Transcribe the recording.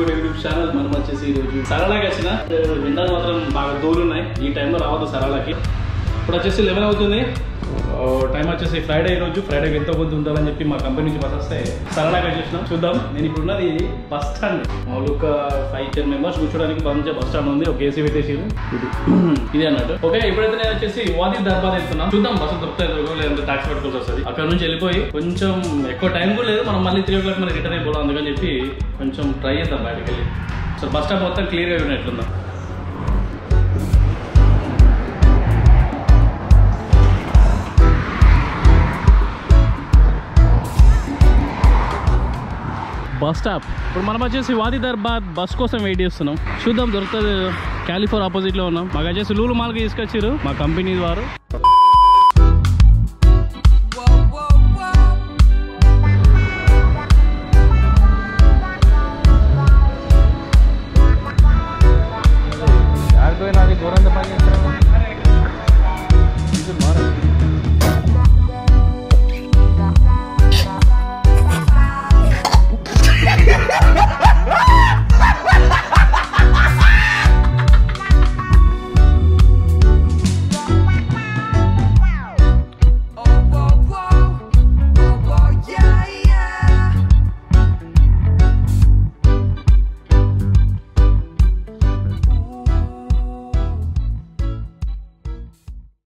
To YouTube channel. మనం వచ్చేసి ఈరోజు సరళకి వచ్చిన ఎండలు మాత్రం బాగా దూరున్నాయి. ఈ టైంలో రావద్దు సరళకి. ఇప్పుడు వచ్చేసి 11 అవుతుంది. టైం వచ్చేసి ఫ్రైడే. ఈరోజు ఫ్రైడేకి ఎంతో కొంత ఉండాలని చెప్పి మా కంపెనీ నుంచి బస్ వస్తే సరళగా వచ్చేసినాం. చూద్దాం. నేను ఇప్పుడు ఉన్నది బస్ స్టాండ్. మామూలు ఒక 5-10 మెంబర్స్ కూర్చోడానికి మంచిగా బస్ స్టాండ్ ఉంది. ఒక ఏసీ పెట్టేసి ఇది అన్నట్టు. ఓకే, ఇప్పుడైతే నేను వచ్చేసి వాది దర్బార్ వెళ్తున్నాం. చూద్దాం బస్సు దొరుకుతాయి లేదంటే టాక్సీ పెట్టుకోవాల్సి వస్తుంది. అక్కడ నుంచి వెళ్ళిపోయి కొంచెం ఎక్కువ టైం కూడా లేదు, మనం మళ్ళీ 3 o'clock మనం రిటర్న్ అయిపోవాలి. అందుకని చెప్పి కొంచెం ట్రై చేద్దాం బయటకు వెళ్ళి. సో బస్ స్టాప్ మొత్తం క్లియర్గా ఉన్నట్లుందా. Bus stop. ఇప్పుడు మనం వచ్చేసి వాది దర్బార్ బస్ కోసం వెయిట్ చేస్తున్నాం. చూద్దాం దొరుకుతుంది. క్యాలిఫోర్ ఆపోజిట్లో ఉన్నాం. మాకు వచ్చేసి లూలు మాల్కి తీసుకొచ్చారు మా కంపెనీ వారు.